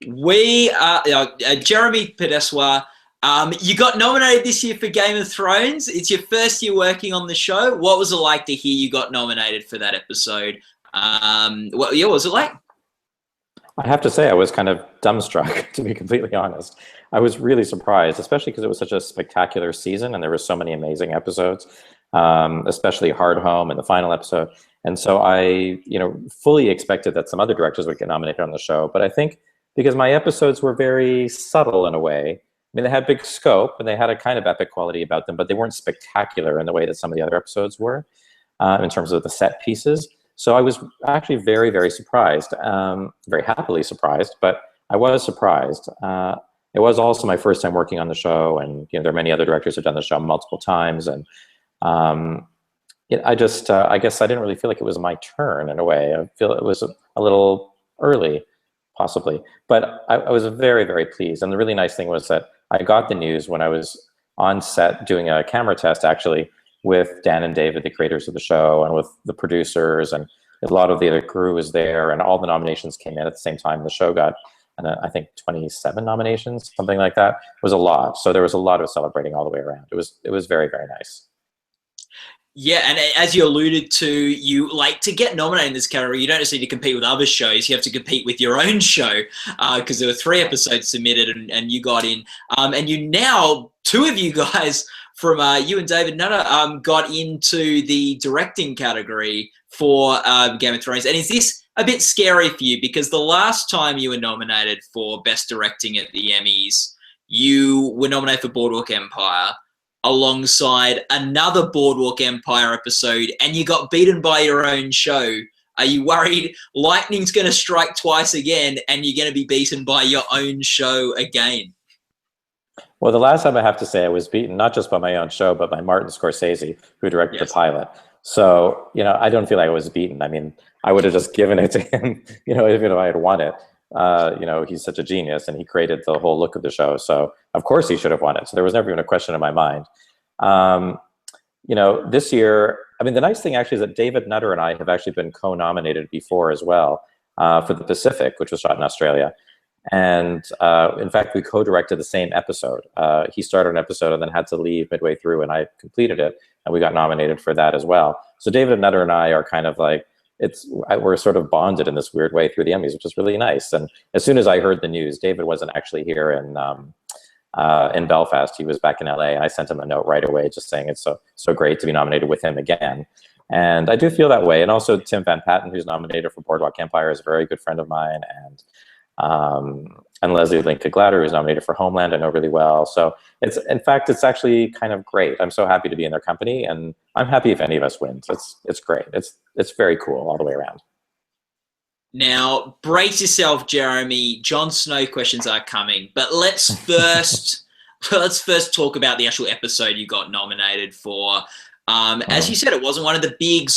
We are Jeremy Podeswa. You got nominated this year for Game of Thrones. It's your first year working on the show. What was it like to hear you got nominated for that episode? What was it like? I have to say, I was kind of dumbstruck, to be completely honest. I was really surprised, especially because it was such a spectacular season and there were so many amazing episodes, especially Hard Home and the final episode. And so I, fully expected that some other directors would get nominated on the show. But I think because my episodes were very subtle in a way, I mean, they had big scope and they had a kind of epic quality about them, but they weren't spectacular in the way that some of the other episodes were in terms of the set pieces. So I was actually very, very surprised, very happily surprised, but I was surprised. It was also my first time working on the show, and there are many other directors who've done the show multiple times, and I guess I didn't really feel like it was my turn in a way. I feel it was a little early, possibly, but I was very, very pleased. And the really nice thing was that I got the news when I was on set doing a camera test, actually, with Dan and David, the creators of the show, and with the producers, and a lot of the other crew was there, and all the nominations came in at the same time. The show got, I think, 27 nominations, something like that. It was a lot. So there was a lot of celebrating all the way around. It was very, very nice. Yeah, and as you alluded to, you like to get nominated in this category. You don't just need to compete with other shows. You have to compete with your own show because there were 3 episodes submitted and you got in. And you now, 2 of you guys from you and David Nutter got into the directing category for Game of Thrones. And is this a bit scary for you? Because the last time you were nominated for Best Directing at the Emmys, you were nominated for Boardwalk Empire alongside another Boardwalk Empire episode, and you got beaten by your own show. Are you worried lightning's going to strike twice again and you're going to be beaten by your own show again? Well, the last time I have to say I was beaten, not just by my own show, but by Martin Scorsese, who directed the pilot. So, I don't feel like I was beaten. I mean, I would have just given it to him, even if I had won it. He's such a genius and he created the whole look of the show. So of course he should have won it. So there was never even a question in my mind. This year, I mean, the nice thing actually is that David Nutter and I have actually been co-nominated before as well for The Pacific, which was shot in Australia. And in fact, we co-directed the same episode. He started an episode and then had to leave midway through, and I completed it, and we got nominated for that as well. So David Nutter and I are kind of like, we're sort of bonded in this weird way through the Emmys, which is really nice. And as soon as I heard the news, David wasn't actually here in Belfast. He was back in LA. I sent him a note right away just saying it's so great to be nominated with him again. And I do feel that way. And also Tim Van Patten, who's nominated for Boardwalk Empire, is a very good friend of mine. And Leslie Linka Glatter, who's nominated for Homeland, I know really well. So in fact, it's actually kind of great. I'm so happy to be in their company, and I'm happy if any of us wins. It's great. It's very cool all the way around. Now, brace yourself, Jeremy. Jon Snow questions are coming, but let's first talk about the actual episode you got nominated for. As you said, it wasn't one of the big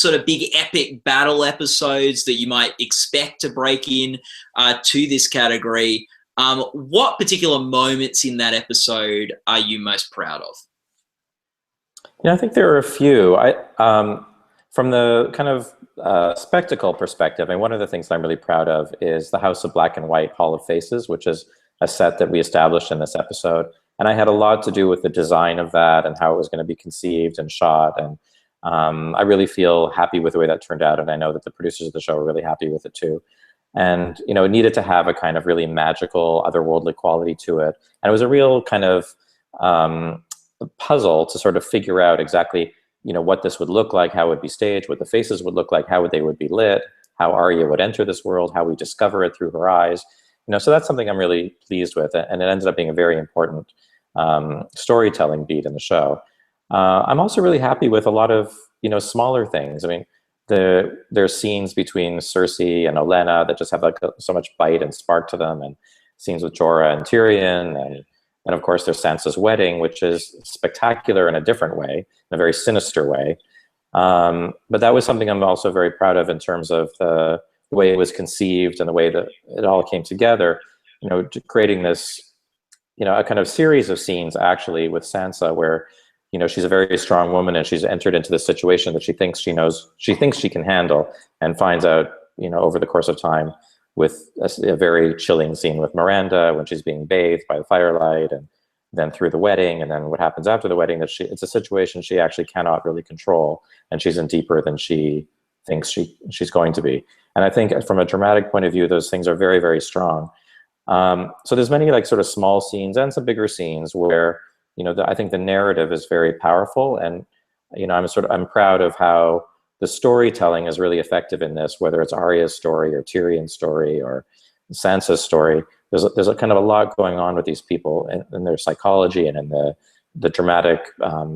epic battle episodes that you might expect to break in to this category. What particular moments in that episode are you most proud of? I think there are a few. From the kind of spectacle perspective, and one of the things that I'm really proud of is the House of Black and White Hall of Faces, which is a set that we established in this episode. And I had a lot to do with the design of that and how it was going to be conceived and shot. And I really feel happy with the way that turned out. And I know that the producers of the show are really happy with it too. And, it needed to have a kind of really magical, otherworldly quality to it. And it was a real kind of puzzle to sort of figure out exactly, what this would look like, how it would be staged, what the faces would look like, how they would be lit, how Arya would enter this world, how we discover it through her eyes. So that's something I'm really pleased with. And it ended up being a very important storytelling beat in the show. I'm also really happy with a lot of, smaller things. I mean, there's scenes between Cersei and Olenna that just have like so much bite and spark to them, and scenes with Jorah and Tyrion, and of course there's Sansa's wedding, which is spectacular in a different way, in a very sinister way. But that was something I'm also very proud of in terms of the way it was conceived and the way that it all came together, creating this, a kind of series of scenes actually with Sansa where, she's a very strong woman and she's entered into this situation that she thinks she can handle, and finds out, over the course of time with a very chilling scene with Miranda when she's being bathed by the firelight, and then through the wedding, and then what happens after the wedding, that it's a situation she actually cannot really control, and she's in deeper than she thinks she's going to be. And I think from a dramatic point of view, those things are very, very strong. So there's many like sort of small scenes and some bigger scenes where, I think the narrative is very powerful, and I'm proud of how the storytelling is really effective in this, whether it's Arya's story or Tyrion's story or Sansa's story. There's a kind of a lot going on with these people and their psychology and in the dramatic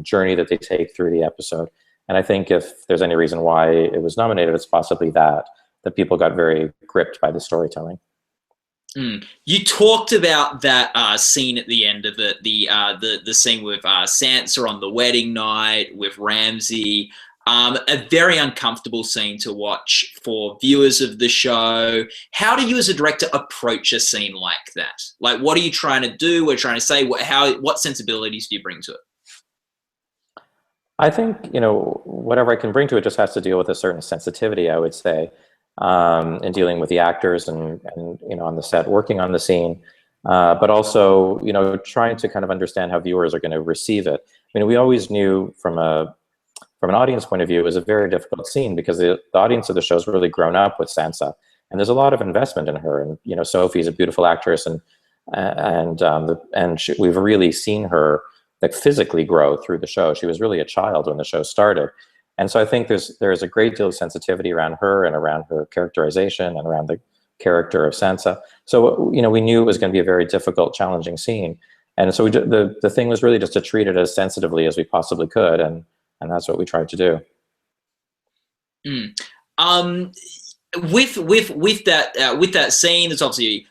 journey that they take through the episode. And I think if there's any reason why it was nominated, it's possibly that people got very gripped by the storytelling. You talked about that scene at the end of the scene with Sansa on the wedding night with Ramsay. A very uncomfortable scene to watch for viewers of the show. How do you as a director approach a scene like that? Like, what are you trying to do? We're trying to say, what sensibilities do you bring to it? I think, whatever I can bring to it just has to deal with a certain sensitivity, I would say, in dealing with the actors and on the set, working on the scene, but also, trying to kind of understand how viewers are going to receive it. I mean, we always knew from an audience point of view, it was a very difficult scene because the audience of the show has really grown up with Sansa, and there's a lot of investment in her. And Sophie's a beautiful actress, and we've really seen her like physically grow through the show. She was really a child when the show started, and so I think there's a great deal of sensitivity around her and around her characterization and around the character of Sansa. So we knew it was going to be a very difficult, challenging scene, and so the thing was really just to treat it as sensitively as we possibly could, and that's what we tried to do. With that scene, it's obviously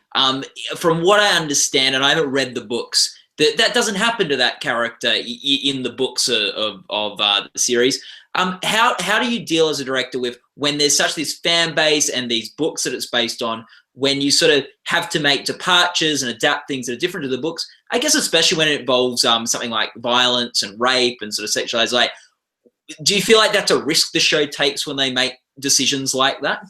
from what I understand, and I haven't read the books, that doesn't happen to that character in the books of the series. How do you deal as a director with when there's such this fan base and these books that it's based on, when you sort of have to make departures and adapt things that are different to the books? I guess especially when it involves something like violence and rape and sort of sexualized, like, do you feel like that's a risk the show takes when they make decisions like that?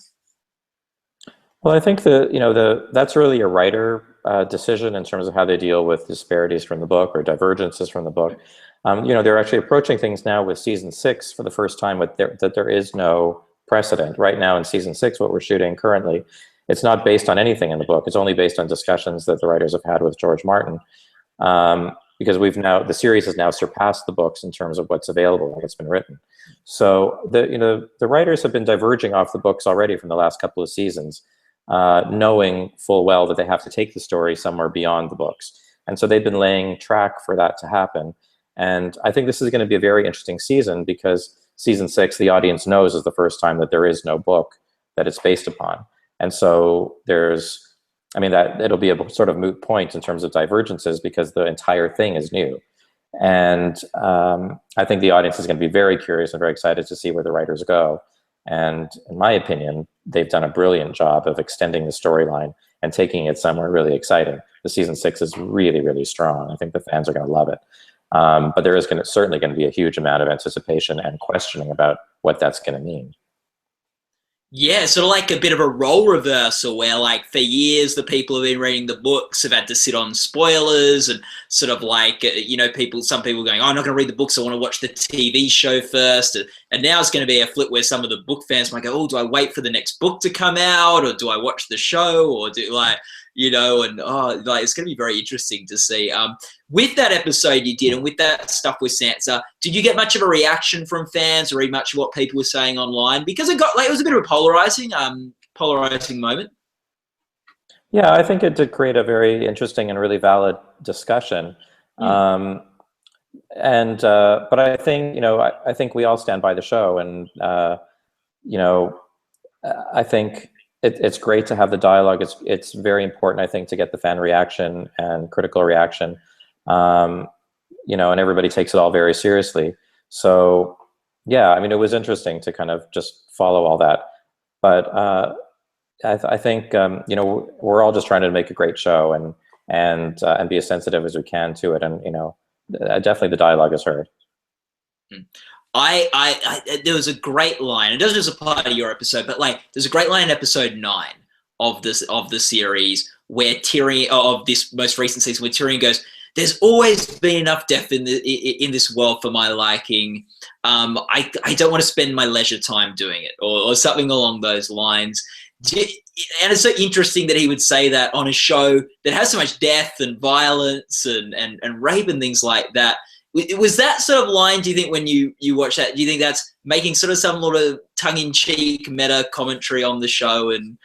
Well, I think that's really a writer decision in terms of how they deal with disparities from the book or divergences from the book. They're actually approaching things now with season 6 for the first time that there is no precedent. Right now in season 6, what we're shooting currently, it's not based on anything in the book. It's only based on discussions that the writers have had with George Martin. Because the series has now surpassed the books in terms of what's available and what's been written. So the writers have been diverging off the books already from the last couple of seasons, knowing full well that they have to take the story somewhere beyond the books. And so they've been laying track for that to happen. And I think this is going to be a very interesting season because season 6, the audience knows, is the first time that there is no book that it's based upon. And so that it'll be a sort of moot point in terms of divergences because the entire thing is new. And I think the audience is going to be very curious and very excited to see where the writers go. And in my opinion, they've done a brilliant job of extending the storyline and taking it somewhere really exciting. The season 6 is really, really strong. I think the fans are going to love it. But there is certainly going to be a huge amount of anticipation and questioning about what that's going to mean. Yeah, sort of like a bit of a role reversal where, like, for years the people who've been reading the books have had to sit on spoilers and sort of like, some people going, oh, I'm not going to read the books, I want to watch the TV show first. And now it's going to be a flip where some of the book fans might go, oh, do I wait for the next book to come out, or do I watch the show, or do it's going to be very interesting to see. With that episode you did, and with that stuff with Sansa, did you get much of a reaction from fans or read much of what people were saying online? Because it was a bit of a polarizing moment. Yeah, I think it did create a very interesting and really valid discussion. But I think, I think we all stand by the show, and I think it's great to have the dialogue. It's very important, I think, to get the fan reaction and critical reaction. And everybody takes it all very seriously. So, yeah, I mean, it was interesting to kind of just follow all that. But I think, we're all just trying to make a great show and be as sensitive as we can to it. And, definitely the dialogue is heard. There was a great line. It doesn't just apply to your episode, but like, there's a great line in episode 9 of the series where Tyrion, of this most recent season, where Tyrion goes, "There's always been enough death in this world for my liking. I don't want to spend my leisure time doing it," or something along those lines. And it's so interesting that he would say that on a show that has so much death and violence and rape and things like that. Was that sort of line, do you think, when you watch that, do you think that's making sort of some lot of tongue-in-cheek meta commentary on the show and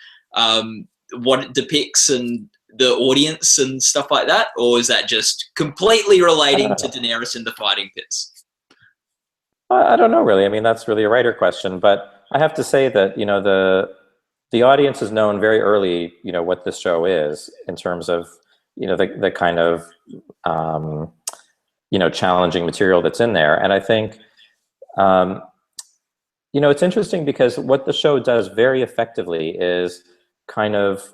what it depicts and the audience and stuff like that? Or is that just completely relating to Daenerys in the fighting pits? I don't know, really. I mean, that's really a writer question. But I have to say that, you know, the audience has known very early, you know, what this show is in terms of, you know, the kind of, you know, challenging material that's in there. And I think, you know, it's interesting because what the show does very effectively is kind of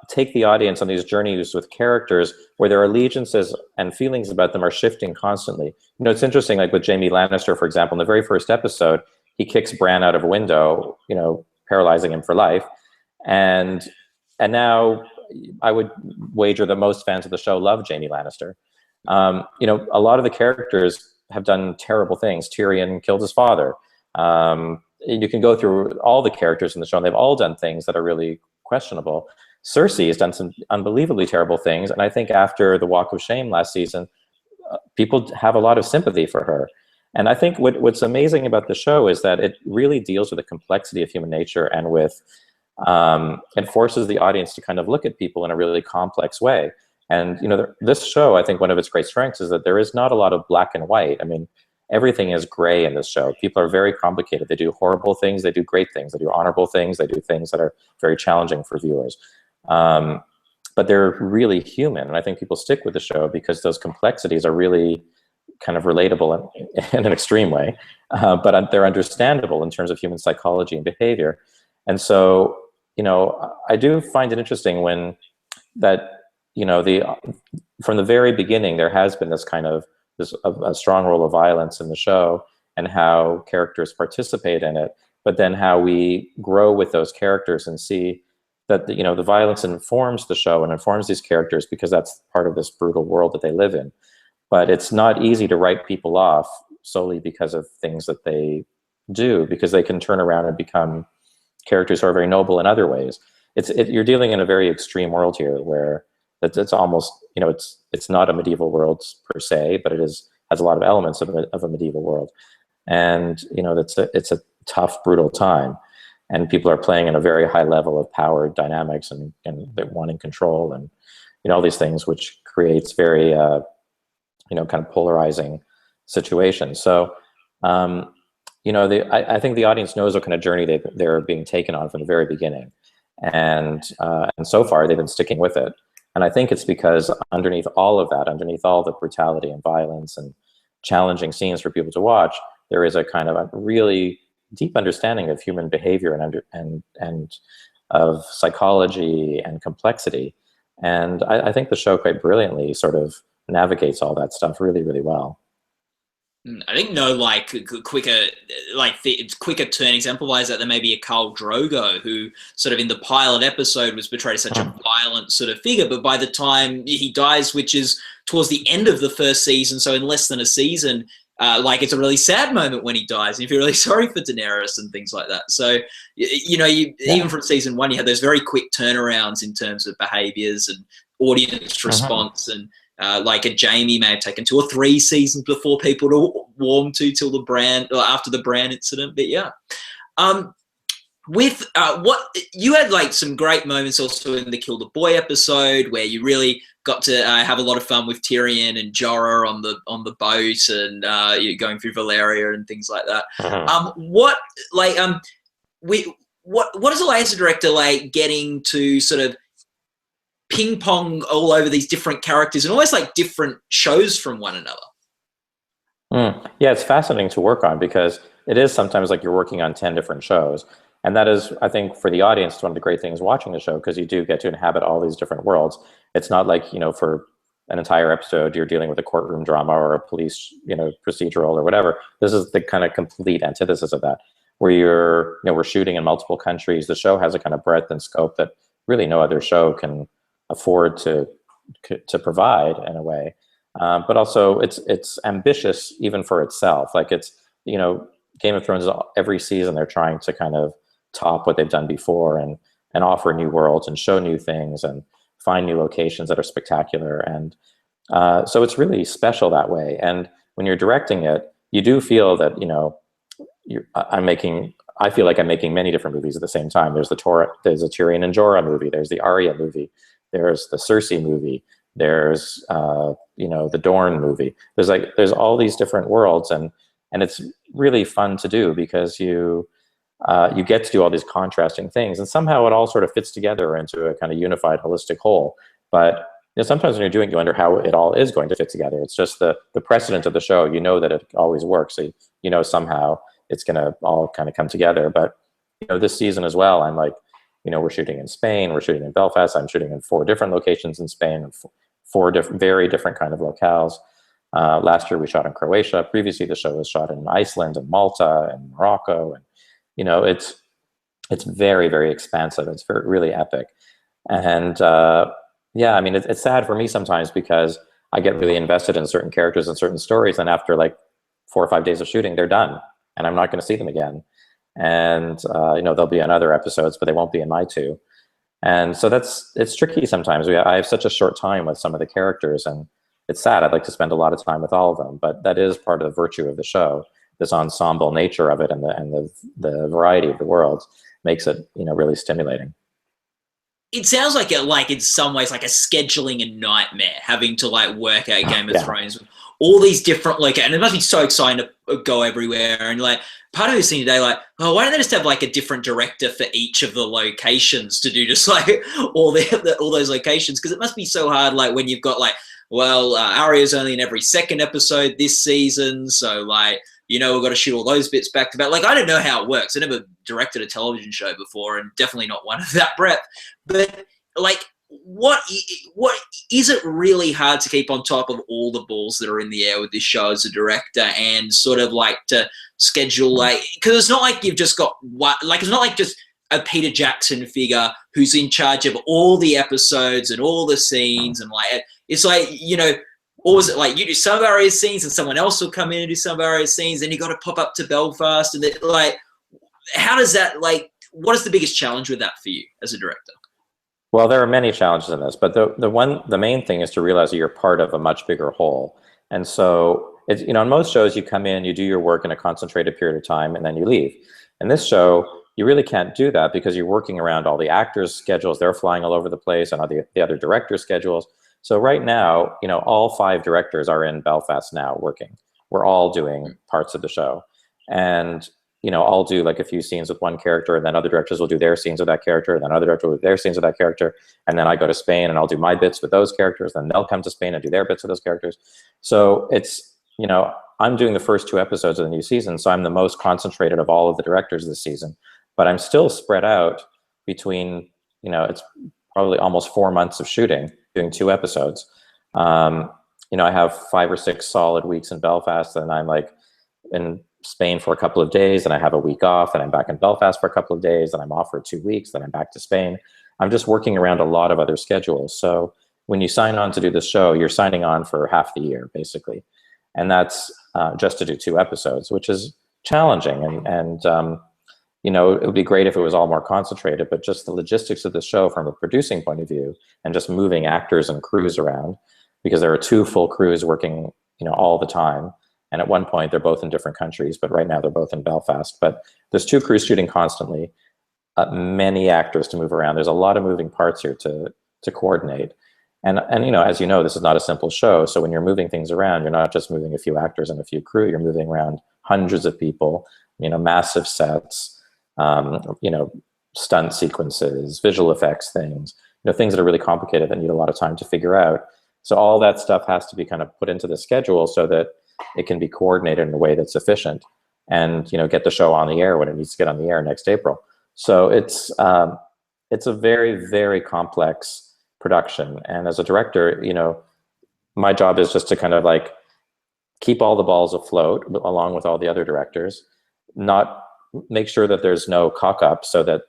take the audience on these journeys with characters where their allegiances and feelings about them are shifting constantly. You know, it's interesting, like with Jaime Lannister, for example, in the very first episode, he kicks Bran out of a window, you know, paralyzing him for life. And now I would wager that most fans of the show love Jaime Lannister. You know, a lot of the characters have done terrible things. Tyrion killed his father. You can go through all the characters in the show, and they've all done things that are really questionable. Cersei has done some unbelievably terrible things, and I think after the Walk of Shame last season, people have a lot of sympathy for her. And I think what's amazing about the show is that it really deals with the complexity of human nature and with it forces the audience to kind of look at people in a really complex way. And you know, this show, I think one of its great strengths is that there is not a lot of black and white. I mean, everything is gray in this show. People are very complicated. They do horrible things. They do great things. They do honorable things. They do things that are very challenging for viewers. But they're really human. And I think people stick with the show because those complexities are really kind of relatable in an extreme way, but they're understandable in terms of human psychology and behavior. And so, you know, I do find it interesting when that, you know, from the very beginning, there has been this kind of a strong role of violence in the show and how characters participate in it, but then how we grow with those characters and see that, you know, the violence informs the show and informs these characters because that's part of this brutal world that they live in. But it's not easy to write people off solely because of things that they do, because they can turn around and become characters who are very noble in other ways. You're dealing in a very extreme world here where it's almost, you know, it's not a medieval world per se, but it has a lot of elements of a medieval world. And, you know, it's a tough, brutal time. And people are playing in a very high level of power dynamics and they're wanting control and, you know, all these things, which creates very, you know, kind of polarizing situations. So, you know, I think the audience knows what kind of journey they're being taken on from the very beginning. And so far they've been sticking with it. And I think it's because underneath all of that, underneath all the brutality and violence and challenging scenes for people to watch, there is a kind of a really deep understanding of human behavior and of psychology and complexity. And I think the show quite brilliantly sort of navigates all that stuff really, really well. I think quicker turn example wise that there may be a Khal Drogo who sort of in the pilot episode was portrayed as such a violent sort of figure, but by the time he dies, which is towards the end of the first season, so in less than a season, like it's a really sad moment when he dies and you feel really sorry for Daenerys and things like that. So, you know, even from season one, you had those very quick turnarounds in terms of behaviors and audience response and like a Jaime may have taken 2 or 3 seasons before people to warm to till the Bran or after the Bran incident. But yeah, with what you had like some great moments also in the Kill the Boy episode where you really got to have a lot of fun with Tyrion and Jorah on the boat and you're going through Valyria and things like that. What is it like as a director, like getting to sort of ping pong all over these different characters and almost like different shows from one another? Yeah, it's fascinating to work on because it is sometimes like you're working on 10 different shows. And that is, I think, for the audience, one of the great things watching the show, because you do get to inhabit all these different worlds. It's not like, you know, for an entire episode, you're dealing with a courtroom drama or a police, you know, procedural or whatever. This is the kind of complete antithesis of that. where we're shooting in multiple countries. The show has a kind of breadth and scope that really no other show can afford to provide in a way. But also it's ambitious even for itself. Like it's, Game of Thrones, every season they're trying to kind of top what they've done before and offer new worlds and show new things and find new locations that are spectacular. And so it's really special that way. And when you're directing it, you do feel that, I feel like I'm making many different movies at the same time. There's a Tyrion and Jorah movie. There's the Arya movie. There's the Cersei movie. There's, the Dorne movie. There's all these different worlds, and it's really fun to do because you get to do all these contrasting things, and somehow it all sort of fits together into a kind of unified, holistic whole. But sometimes when you're doing it, you wonder how it all is going to fit together. It's just the precedent of the show. That it always works. So somehow it's going to all kind of come together. But this season as well, I'm like, we're shooting in Spain, we're shooting in Belfast. I'm shooting in 4 different locations in Spain, and 4 very different kind of locales. Last year we shot in Croatia. Previously, the show was shot in Iceland and Malta and Morocco, and it's very, very expansive. It's really epic, and it's sad for me sometimes because I get really invested in certain characters and certain stories, and after like 4 or 5 days of shooting, they're done, and I'm not going to see them again. And they'll be in other episodes, but they won't be in my 2. And so it's tricky sometimes. I have such a short time with some of the characters, and it's sad. I'd like to spend a lot of time with all of them, but that is part of the virtue of the show. This ensemble nature of it and the variety of the worlds makes it really stimulating. It sounds like in some ways like a scheduling nightmare, having to like work out Game of Thrones with all these different and it must be so exciting to go everywhere. And like part of this thing today, like, oh, why don't they just have like a different director for each of the locations to do just like all those locations? Because it must be so hard, like when you've got like, well, Arya's only in every 2nd episode this season, so like, we've got to shoot all those bits back to back. Like, I don't know how it works. I never directed a television show before, and definitely not one of that breadth. But like, what is it really hard to keep on top of all the balls that are in the air with this show as a director, and sort of like to schedule, like, because it's not like you've just got it's not like just a Peter Jackson figure who's in charge of all the episodes and all the scenes, and like it's like or was it like you do some of Arya's scenes and someone else will come in and do some of Arya's scenes, and you got to pop up to Belfast, and like, how does that, like, what is the biggest challenge with that for you as a director? Well, there are many challenges in this, but the main thing is to realize that you're part of a much bigger whole. And so it's, in most shows you come in, you do your work in a concentrated period of time, and then you leave. In this show, you really can't do that because you're working around all the actors' schedules. They're flying all over the place, and all the other directors' schedules. So right now, all 5 directors are in Belfast now working. We're all doing parts of the show. And, I'll do like a few scenes with one character, and then other directors will do their scenes with that character, and then other directors will do their scenes with that character. And then I go to Spain and I'll do my bits with those characters. Then they'll come to Spain and do their bits with those characters. So it's, I'm doing the first 2 episodes of the new season. So I'm the most concentrated of all of the directors this season, but I'm still spread out between, it's probably almost 4 months of shooting, doing 2 episodes. I have 5 or 6 solid weeks in Belfast, and I'm like in Spain for a couple of days, and I have a week off, and I'm back in Belfast for a couple of days, and I'm off for 2 weeks, then I'm back to Spain. I'm just working around a lot of other schedules. So when you sign on to do this show, you're signing on for half the year, basically. And that's just to do 2 episodes, which is challenging. And it would be great if it was all more concentrated, but just the logistics of the show from a producing point of view, and just moving actors and crews around, because there are 2 full crews working, all the time. And at one point they're both in different countries, but right now they're both in Belfast. But there's 2 crews shooting constantly, many actors to move around. There's a lot of moving parts here to coordinate. And as you know, this is not a simple show. So when you're moving things around, you're not just moving a few actors and a few crew, you're moving around hundreds of people, massive sets, stunt sequences, visual effects things, things that are really complicated that need a lot of time to figure out. So all that stuff has to be kind of put into the schedule so that it can be coordinated in a way that's efficient, and get the show on the air when it needs to get on the air next April. So it's a very, very complex production. And as a director, my job is just to kind of like keep all the balls afloat along with all the other directors, not make sure that there's no cock up, so that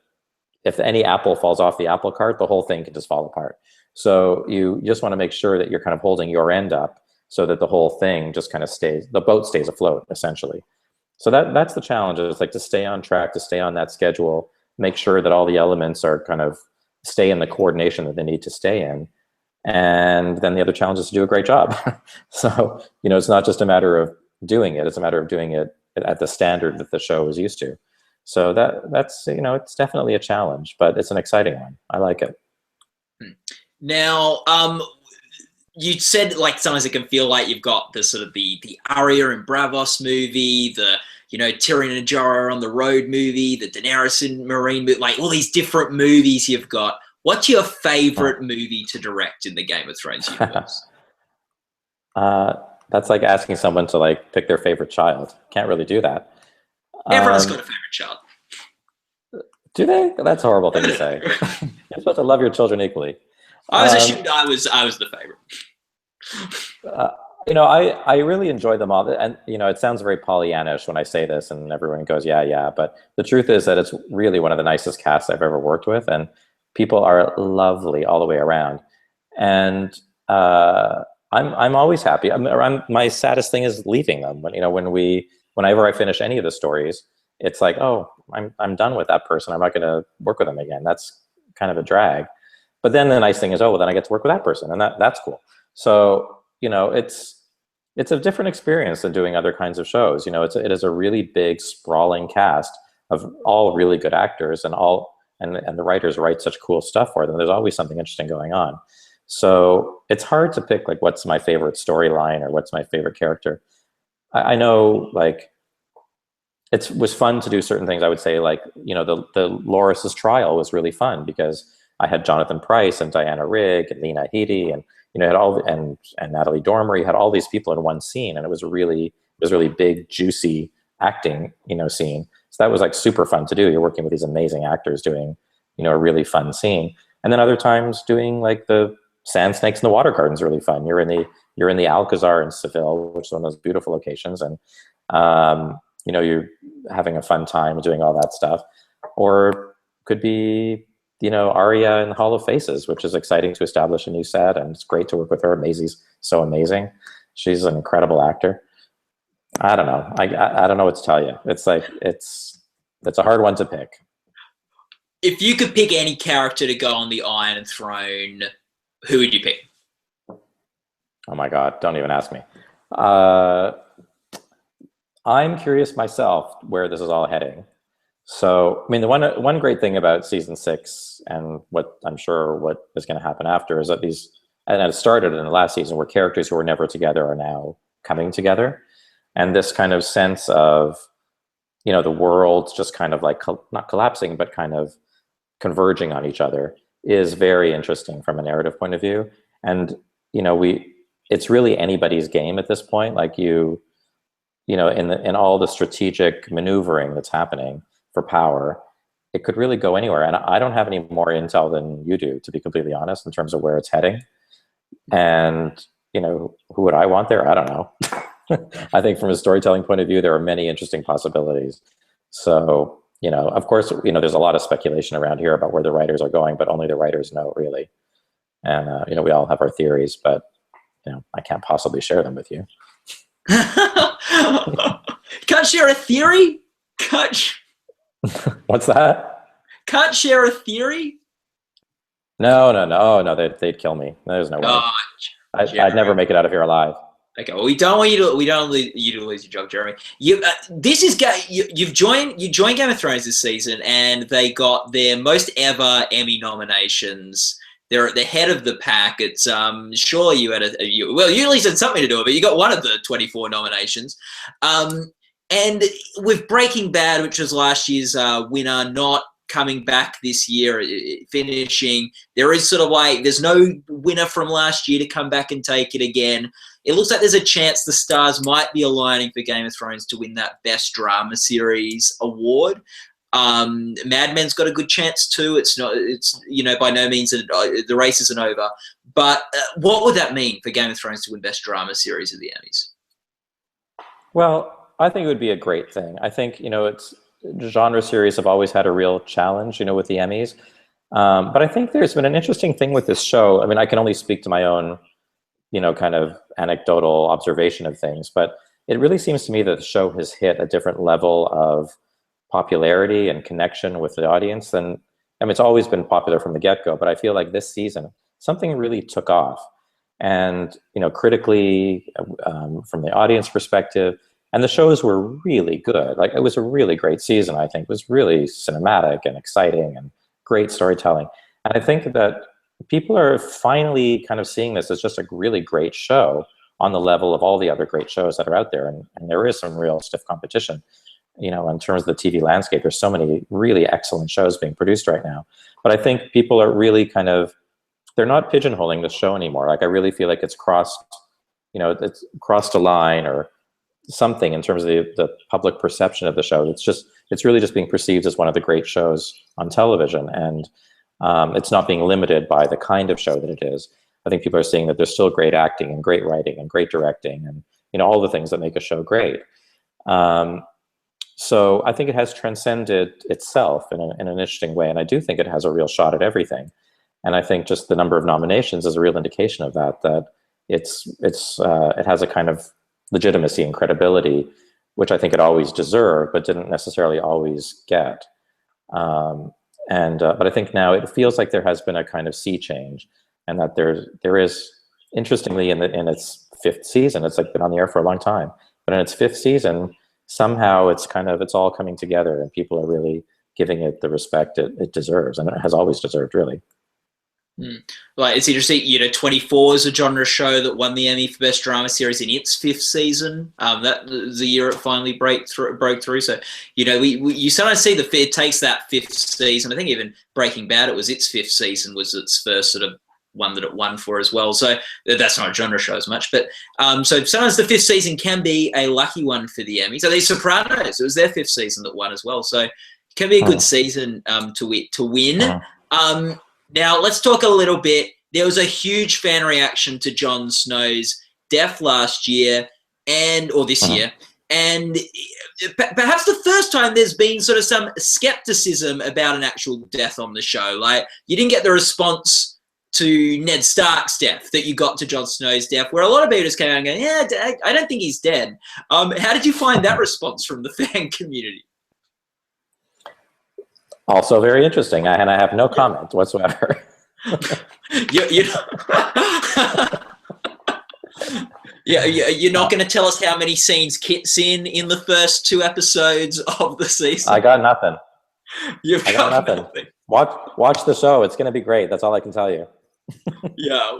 if any apple falls off the apple cart, the whole thing can just fall apart. So you just want to make sure that you're kind of holding your end up so that the whole thing just kind of stays, the boat stays afloat, essentially. So that's the challenge, is like to stay on track, to stay on that schedule, make sure that all the elements are kind of stay in the coordination that they need to stay in. And then the other challenge is to do a great job. So, it's not just a matter of doing it, it's a matter of doing it at the standard that the show is used to. So that's, it's definitely a challenge, but it's an exciting one. I like it. Now, you said like sometimes it can feel like you've got the sort of the Arya and Bravos movie, the Tyrion and Jorah on the road movie, the Daenerys and Marine movie, like all these different movies you've got. What's your favorite movie to direct in the Game of Thrones universe? That's like asking someone to like pick their favorite child. Can't really do that. Everyone's got a favorite child. Do they? That's a horrible thing to say. You're supposed to love your children equally. I was assumed I was the favorite. I really enjoy them all. And, it sounds very Pollyannish when I say this and everyone goes, yeah. But the truth is that it's really one of the nicest casts I've ever worked with. And people are lovely all the way around. And I'm always happy. My saddest thing is leaving them. Whenever I finish any of the stories, it's like, oh, I'm done with that person. I'm not going to work with them again. That's kind of a drag. But then the nice thing is, oh, well, then I get to work with that person, and that's cool. So, it's a different experience than doing other kinds of shows. It is a really big, sprawling cast of all really good actors, and the writers write such cool stuff for them. There's always something interesting going on. So it's hard to pick like what's my favorite storyline or what's my favorite character. I know like it was fun to do certain things. I would say like, the Loris's trial was really fun because I had Jonathan Pryce and Diana Rigg and Lena Headey and had all and Natalie Dormer. You had all these people in one scene, and it was really big, juicy acting, scene. So that was like super fun to do. You're working with these amazing actors doing, a really fun scene. And then other times doing like the Sand Snakes in the Water Garden is really fun. You're in the Alcazar in Seville, which is one of those beautiful locations, and you're having a fun time doing all that stuff. Or could be Arya in the Hall of Faces, which is exciting to establish a new set, and it's great to work with her. Maisie's so amazing. She's an incredible actor. I don't know. I don't know what to tell you. It's like, it's a hard one to pick. If you could pick any character to go on the Iron Throne, who would you pick? Oh my God, don't even ask me. I'm curious myself where this is all heading. So, I mean, the one great thing about season 6 and what I'm sure what is going to happen after is that and it started in the last season, where characters who were never together are now coming together. And this kind of sense of, the world just kind of like not collapsing, but kind of converging on each other is very interesting from a narrative point of view. And, it's really anybody's game at this point. Like in all the strategic maneuvering that's happening for power, it could really go anywhere. And I don't have any more intel than you do, to be completely honest, in terms of where it's heading. And, who would I want there? I don't know. I think from a storytelling point of view, there are many interesting possibilities. So, of course, there's a lot of speculation around here about where the writers are going, but only the writers know, really. And, we all have our theories, but, I can't possibly share them with you. Can't share a theory? What's that? Can't share a theory? No, they'd kill me. There's no way. I'd never make it out of here alive. Okay, well, we don't want you to lose your job, Jeremy. You've joined Game of Thrones this season, and they got their most ever Emmy nominations. They're at the head of the pack. It's surely you had you at least had something to do with it. You got one of the 24 nominations. And with Breaking Bad, which was last year's winner, not coming back this year, finishing, there is sort of like, there's no winner from last year to come back and take it again. It looks like there's a chance the stars might be aligning for Game of Thrones to win that Best Drama Series award. Mad Men's got a good chance too. It's by no means the race isn't over. But what would that mean for Game of Thrones to win Best Drama Series of the Emmys? Well, I think it would be a great thing. I think, genre series have always had a real challenge, with the Emmys. But I think there's been an interesting thing with this show. I mean, I can only speak to my own, kind of anecdotal observation of things, but it really seems to me that the show has hit a different level of popularity and connection with the audience than, I mean, it's always been popular from the get-go, but I feel like this season, something really took off. And, critically, from the audience perspective, and the shows were really good. Like, it was a really great season, I think. It was really cinematic and exciting and great storytelling. And I think that people are finally kind of seeing this as just a really great show on the level of all the other great shows that are out there. And there is some real stiff competition, in terms of the TV landscape. There's so many really excellent shows being produced right now. But I think people are really kind of, they're not pigeonholing the show anymore. Like, I really feel like it's crossed a line or something in terms of the public perception of the show. It's really just being perceived as one of the great shows on television. And it's not being limited by the kind of show that it is. I think people are seeing that there's still great acting and great writing and great directing and, all the things that make a show great. So I think it has transcended itself in an interesting way. And I do think it has a real shot at everything. And I think just the number of nominations is a real indication of that it has a kind of legitimacy and credibility, which I think it always deserved, but didn't necessarily always get. But I think now it feels like there has been a kind of sea change, and that there is, interestingly, in its fifth season, it's like been on the air for a long time, but in its fifth season, somehow it's all coming together, and people are really giving it the respect it deserves, and it has always deserved, really. Like, it's interesting, 24 is a genre show that won the Emmy for Best Drama Series in its fifth season. That was the year it finally broke through. So, you sometimes see it takes that fifth season. I think even Breaking Bad, it was its fifth season, was its first sort of one that it won for as well. So that's not a genre show as much. But so sometimes the fifth season can be a lucky one for the Emmy. So The Sopranos, it was their fifth season that won as well. So it can be a good season to win. Now, let's talk a little bit. There was a huge fan reaction to Jon Snow's death last year or this year. And perhaps the first time there's been sort of some skepticism about an actual death on the show. Like, you didn't get the response to Ned Stark's death that you got to Jon Snow's death, where a lot of people just came out and going, yeah, I don't think he's dead. How did you find that response from the fan community? Also very interesting, and I have no comment whatsoever. You're not going to tell us how many scenes Kit's in the first two episodes of the season? I got nothing. I got nothing. Watch the show. It's going to be great. That's all I can tell you. Yeah.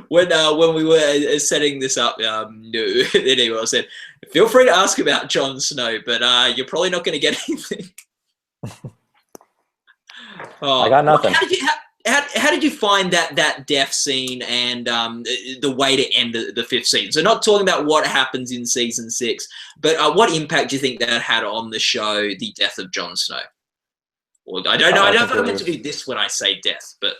When we were setting this up, anyway, I said, feel free to ask about Jon Snow, but you're probably not going to get anything. I got nothing. How did you find that death scene and the way to end the fifth season? So not talking about what happens in season 6, but what impact do you think that had on the show, the death of Jon Snow? Well, I don't know. I don't know if I'm meant to do this when I say death, but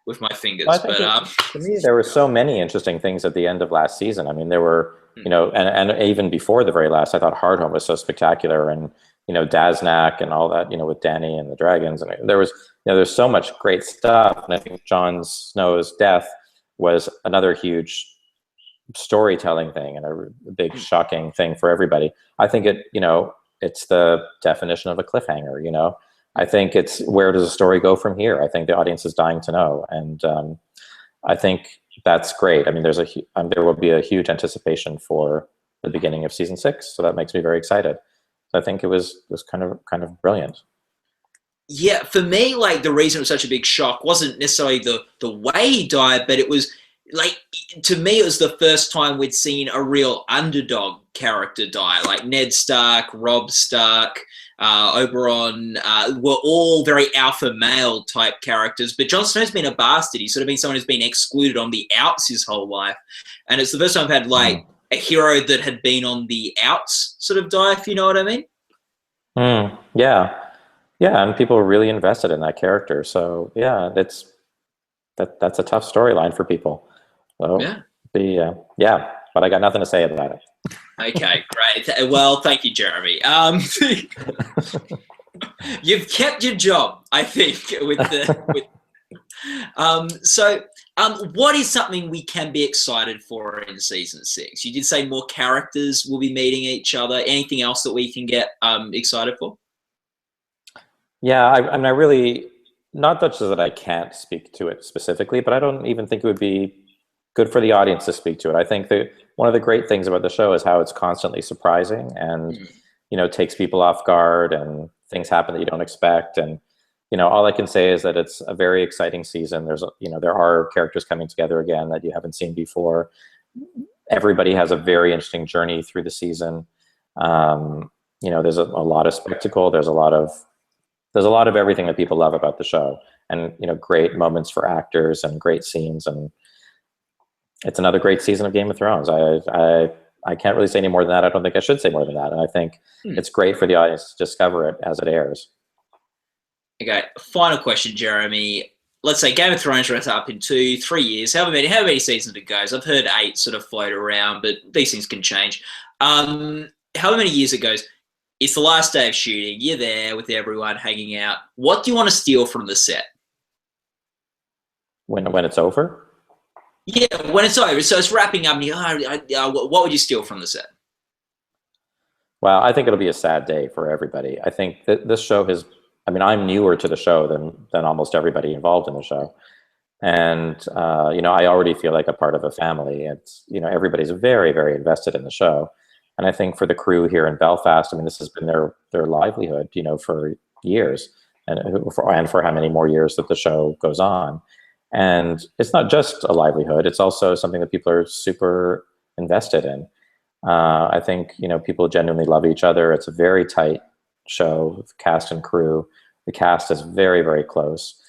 with my fingers. Well, to me, there were so many interesting things at the end of last season. I mean, there were, and even before the very last, I thought Hard Home was so spectacular, and Daznak and all that, with Dany and the dragons, and there was, there's so much great stuff. And I think Jon Snow's death was another huge storytelling thing and a big shocking thing for everybody. I think it's the definition of a cliffhanger. I think it's, where does the story go from here? I think the audience is dying to know, and I think that's great. I mean, there will be a huge anticipation for the beginning of season 6, so that makes me very excited. I think it was kind of brilliant. Yeah, for me, like, the reason it was such a big shock wasn't necessarily the way he died, but it was, like, to me, it was the first time we'd seen a real underdog character die. Like, Ned Stark, Robb Stark, Oberyn were all very alpha male type characters, but Jon Snow's been a bastard. He's sort of been someone who's been excluded on the outs his whole life, and it's the first time I've had, like, a hero that had been on the outs sort of die, if you know what I mean. Yeah, and people were really invested in that character. So yeah, that's a tough storyline for people. So but I got nothing to say about it. Okay, great. Well, thank you, Jeremy. You've kept your job, I think, with the. What is something we can be excited for in season 6? You did say more characters will be meeting each other. Anything else that we can get excited for? Yeah, I mean, I really, not such that I can't speak to it specifically, but I don't even think it would be good for the audience to speak to it. I think that one of the great things about the show is how it's constantly surprising and, takes people off guard, and things happen that you don't expect. And, all I can say is that it's a very exciting season. There are characters coming together again that you haven't seen before. Everybody has a very interesting journey through the season. There's a lot of spectacle. There's a lot of everything that people love about the show, and great moments for actors and great scenes, and it's another great season of Game of Thrones. I can't really say any more than that. I don't think I should say more than that, and I think it's great for the audience to discover it as it airs. Okay, final question, Jeremy. Let's say Game of Thrones wraps up in 2-3 years. How many seasons it goes? I've heard 8 sort of float around, but these things can change. How many years it goes? It's the last day of shooting. You're there with everyone hanging out. What do you want to steal from the set? When it's over? Yeah, when it's over. So it's wrapping up. And what would you steal from the set? Well, I think it'll be a sad day for everybody. I think that this show has, I'm newer to the show than almost everybody involved in the show. And, I already feel like a part of a family. It's, everybody's very, very invested in the show. And I think for the crew here in Belfast, this has been their livelihood, for years, and for how many more years that the show goes on. And it's not just a livelihood; it's also something that people are super invested in. I think people genuinely love each other. It's a very tight show with cast and crew. The cast is very, very close,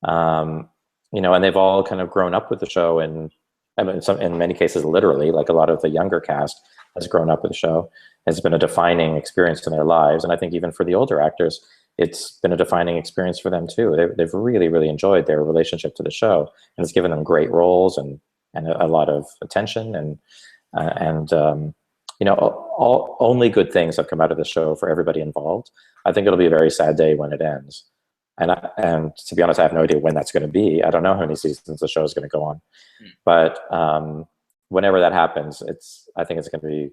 and they've all kind of grown up with the show, and in many cases, literally, like a lot of the younger cast has grown up with the show. It's been a defining experience in their lives. And I think even for the older actors, it's been a defining experience for them too. They've really, really enjoyed their relationship to the show, and it's given them great roles and a lot of attention. And only good things have come out of the show for everybody involved. I think it'll be a very sad day when it ends. And to be honest, I have no idea when that's going to be. I don't know how many seasons the show is going to go on. But whenever that happens, I think it's going to be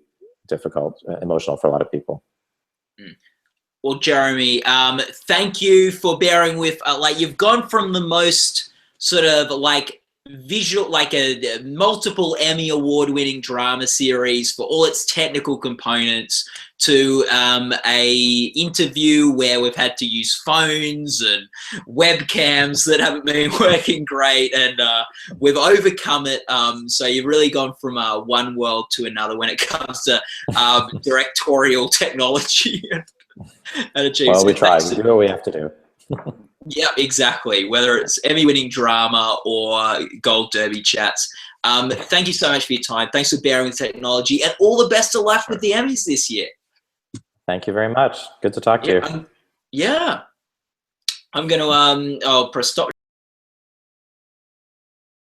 difficult, emotional for a lot of people. Well, Jeremy, thank you for bearing with. You've gone from the most sort of visual, like a multiple Emmy award-winning drama series for all its technical components, to a interview where we've had to use phones and webcams that haven't been working great, and we've overcome it. So you've really gone from one world to another when it comes to directorial technology and achievement. Well, we try. We do what we have to do. Yeah, exactly. Whether it's Emmy-winning drama or Gold Derby chats. Thank you so much for your time. Thanks for bearing with technology, and all the best of luck with the Emmys this year. Thank you very much. Good to talk to you. I'm going to I'll press stop.